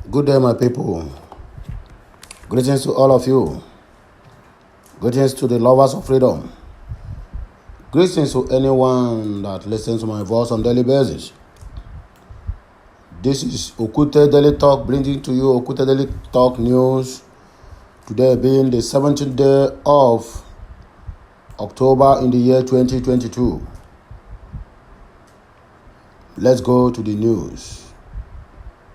Good day, my people. Greetings to all of you. Greetings to the lovers of freedom. Greetings to anyone that listens to my voice on daily basis. This is Okute Daily Talk, bringing to you Okute Daily Talk news. Today being the 17th day of October in the year 2022. Let's go to the news.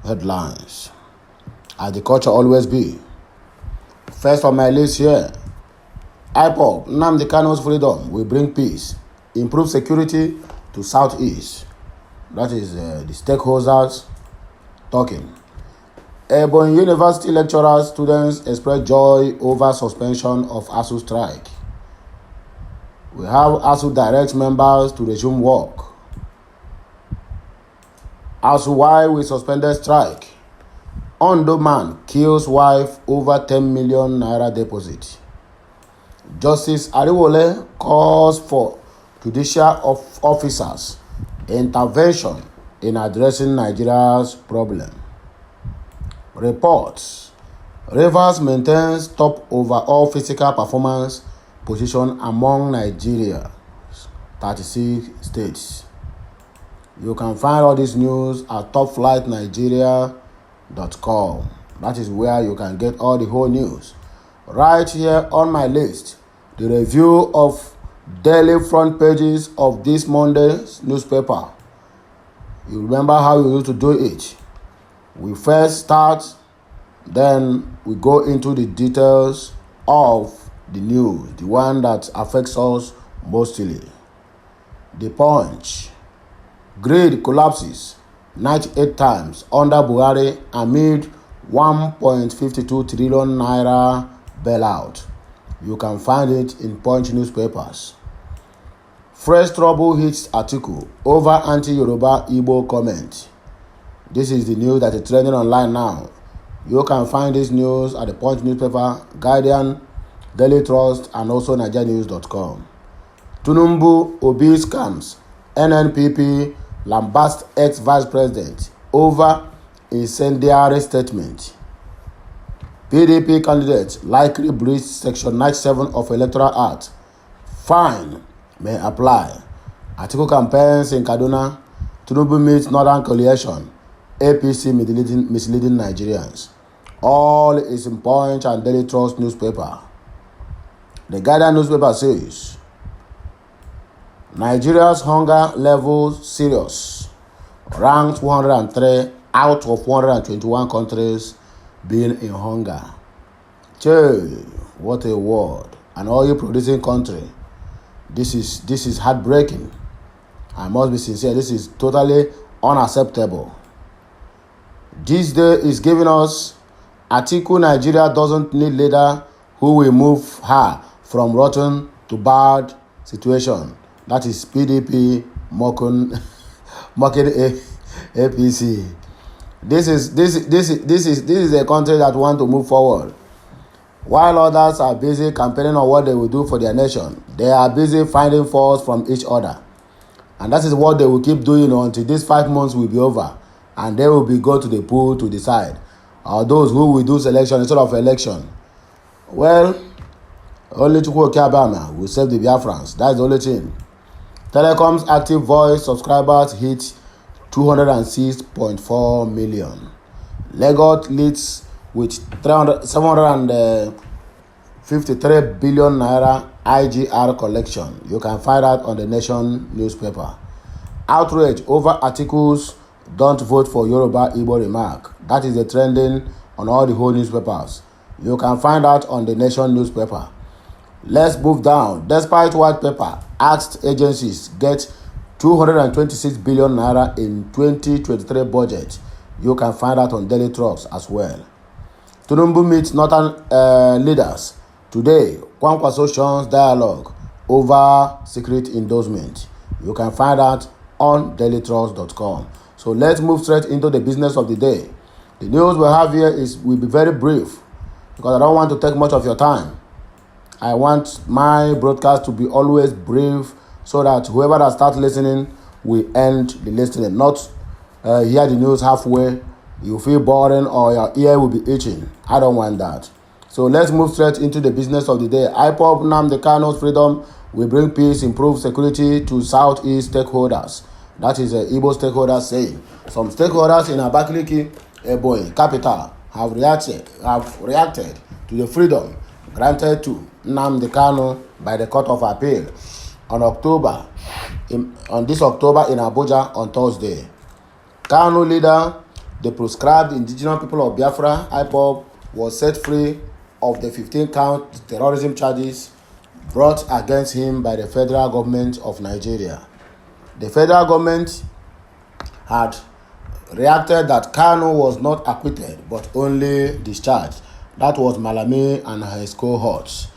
Headlines. As the culture always be. First on my list here, IPOB, Nnamdi Kanu's freedom will bring peace, improve security to Southeast. That is the stakeholders talking. Ebonyi University lecturers, students express joy over suspension of ASU strike. We have ASU direct members to resume work. ASU why we suspended strike. Ondo man kills wife over 10 million naira deposit. Justice Ariwole calls for judicial officers intervention in addressing Nigeria's problem. Reports. Rivers maintains top overall physical performance position among Nigeria's 36 states. You can find all this news at topflightnigeria.com. That is where you can get all the whole news. Right here on my list, the review of daily front pages of this Monday's newspaper. You remember how we used to do it. We first start, then we go into the details of the news, the one that affects us mostly. The Punch. Grid collapses 98 times under Buhari amid 1.52 trillion naira bailout. You can find it in Punch newspapers. Fresh trouble hits Atiku over anti-Yoruba Igbo comment. This is the news that is trending online now. You can find this news at the Punch newspaper, Guardian, Daily Trust, and also nigerianews.com. Tinubu Obi scams, NNPP lambast ex-vice president over incendiary statement. PDP candidate likely breach section 97 of Electoral Act. Fine may apply. Atiku campaigns in Kaduna. Tinubu meets Northern Coalition. APC misleading Nigerians. All is in Punch and Daily Trust newspaper. The Guardian newspaper says, Nigeria's hunger level serious, ranked 103 out of 121 countries being in hunger. What a word! An oil-producing country. This is heartbreaking. I must be sincere. This is totally unacceptable. This day is giving us Atiku Nigeria doesn't need leader who will move her from rotten to bad situation. That is PDP mocking APC. This is a country that want to move forward. While others are busy campaigning on what they will do for their nation, they are busy finding faults from each other. And that is what they will keep doing until these 5 months will be over. And they will be go to the poll to decide. Or those who will do selection instead of election. Well, only Chukwu Okiabama will save the Biafrans. That's the only thing. Telecom's active voice subscribers hit 206.4 million. Govt leads with 753 billion naira IGR collection. You can find that on the Nation newspaper. Outrage over articles don't vote for Yoruba Igbo remark. That is the trending on all the whole newspapers. You can find that on the Nation newspaper. Let's move down. Despite white paper, asked agencies get 226 billion naira in 2023 budget. You can find that on Daily Trust as well. Tinubu meets northern leaders. Today, Kwankwa Solutions dialogue over secret endorsement. You can find that on dailytrust.com. So let's move straight into the business of the day. The news we have here will be very brief because I don't want to take much of your time. I want my broadcast to be always brief so that whoever that starts listening will end the listening, not hear the news halfway you feel boring or your ear will be itching. I don't want that. So let's move straight into the business of the day. IPOB Nnamdi Kanu's freedom will bring peace, improve security to Southeast stakeholders. That is Igbo stakeholders saying. Some stakeholders in Abakaliki, Ebonyi capital, have reacted to the freedom granted to Nnamdi Kanu by the Court of Appeal on this October in Abuja on Thursday. Kanu leader, the proscribed indigenous people of Biafra, IPOB, was set free of the 15-count terrorism charges brought against him by the federal government of Nigeria. The federal government had reacted that Kanu was not acquitted but only discharged. That was Malami and his cohorts.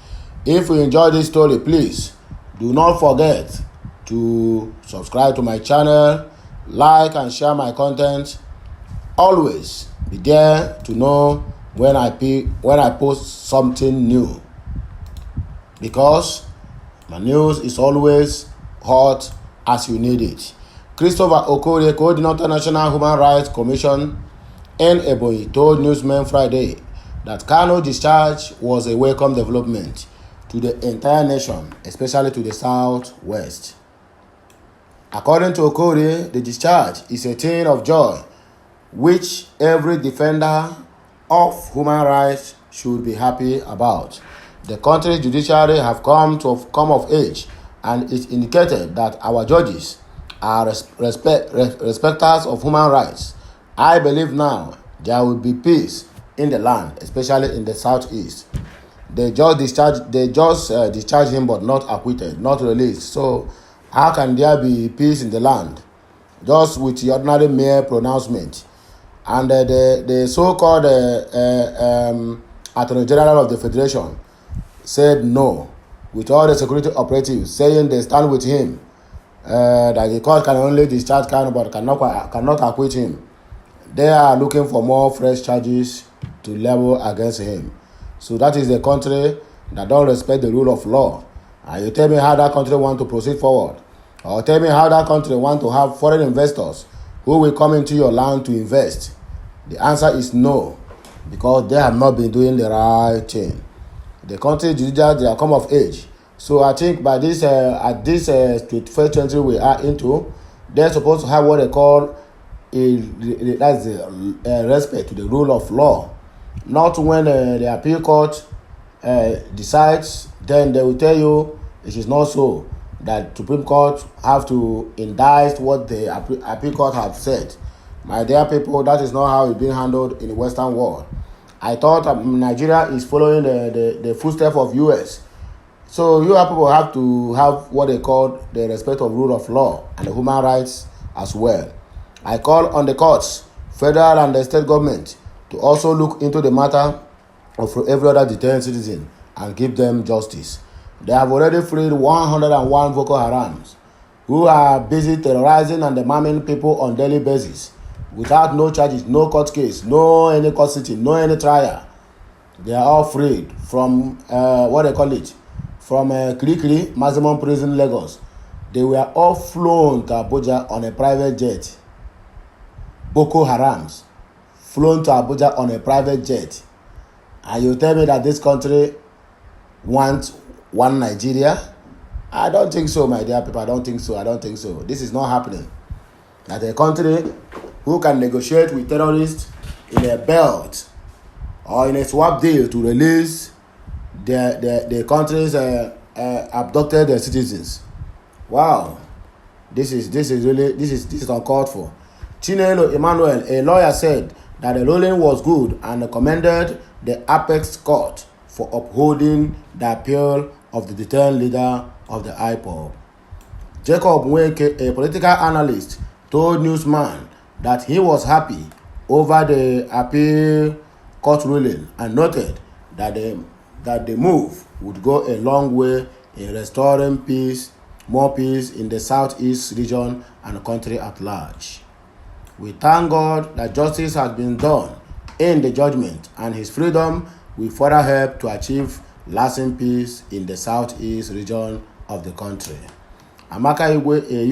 If you enjoyed this story, please do not forget to subscribe to my channel, like and share my content. Always be there to know when I post something new, because my news is always hot as you need it. Christopher Okorie, coordinator National Human Rights Commission in Ebonyi, told newsmen Friday that Kanu discharge was a welcome development to the entire nation, especially to the southwest. According to Okorie, the discharge is a thing of joy which every defender of human rights should be happy about. The country's judiciary have come of age, and it indicated that our judges are respecters of human rights. I believe now there will be peace in the land, especially in the southeast. They just discharged him, but not acquitted, not released. So how can there be peace in the land just with the ordinary mere pronouncement? And the so-called Attorney General of the Federation said no, with all the security operatives saying they stand with him, that the court can only discharge Kanu but cannot acquit him. They are looking for more fresh charges to level against him. So that is the country that don't respect the rule of law. And you tell me how that country want to proceed forward, or tell me how that country want to have foreign investors who will come into your land to invest. The answer is no, because they have not been doing the right thing. The country judiciary, they are come of age. So I think by this at this 21st century we are into, they're supposed to have what they call respect to the rule of law. Not when the appeal court decides, then they will tell you it is not so, that Supreme Court have to indict what the appeal court have said. My dear people, that is not how it's being handled in the Western world. I thought Nigeria is following the footsteps of US. So you people have to have what they call the respect of rule of law and the human rights as well. I call on the courts, federal and the state government, to also look into the matter of every other detained citizen and give them justice. They have already freed 101 Boko Harams who are busy terrorizing and maiming people on daily basis without no charges, no court case, no any court sitting, no any trial. They are all freed from what they call it, from Kirikiri maximum prison Lagos. They were all flown to Abuja on a private jet. Boko Harams flown to Abuja on a private jet. And you tell me that this country wants one Nigeria? I don't think so, my dear people. I don't think so. This is not happening. That a country who can negotiate with terrorists in a belt or in a swap deal to release the country's abducted citizens. Wow, this is uncalled for. Chinelo Emmanuel, a lawyer, said that the ruling was good and commended the Apex Court for upholding the appeal of the detained leader of the IPOB. Jacob Nweke, a political analyst, told newsman that he was happy over the appeal court ruling and noted that the move would go a long way in restoring more peace in the southeast region and the country at large. We thank God that justice has been done in the judgment, and his freedom will further help to achieve lasting peace in the southeast region of the country. Amaka Igwe, a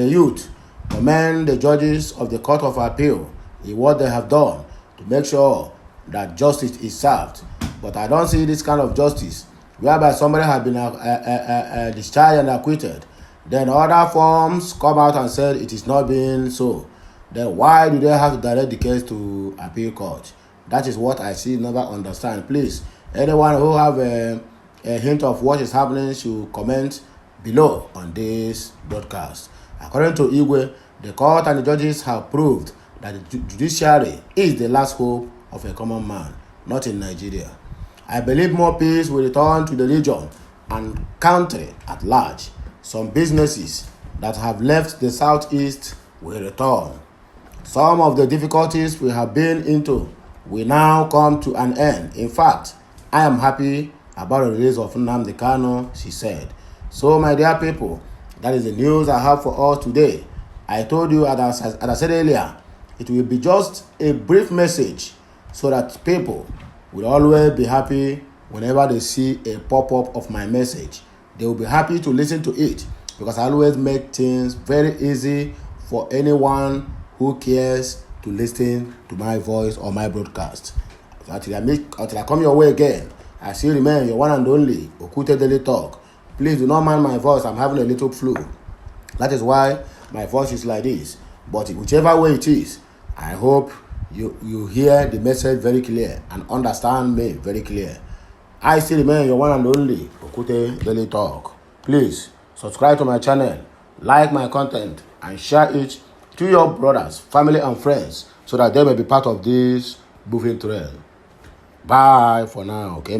youth, commend the judges of the Court of Appeal in what they have done to make sure that justice is served. But I don't see this kind of justice whereby somebody has been discharged and acquitted. Then other forms come out and said it is not being so. Then why do they have to direct the case to appeal court? That is what I see, never understand. Please, anyone who have a hint of what is happening should comment below on this broadcast. According to Igwe, the court and the judges have proved that the judiciary is the last hope of a common man, not in Nigeria. I believe more peace will return to the region and country at large. Some businesses that have left the southeast will return. Some of the difficulties we have been into will now come to an end. In fact, I am happy about the release of Nnamdi Kanu, she said. So, my dear people, that is the news I have for us today. I told you, as I said earlier, it will be just a brief message so that people will always be happy whenever they see a pop-up of my message. They will be happy to listen to it because I always make things very easy for anyone who cares to listen to my voice or my broadcast. Until I come your way again, I still remain your one and only Okute Daily Talk. Please do not mind my voice. I'm having a little flu. That is why my voice is like this. But whichever way it is, I hope you hear the message very clear and understand me very clear. I still remain your one and only Okute Daily Talk. Please subscribe to my channel, like my content, and share it to your brothers, family, and friends so that they may be part of this moving trail. Bye for now. Okay,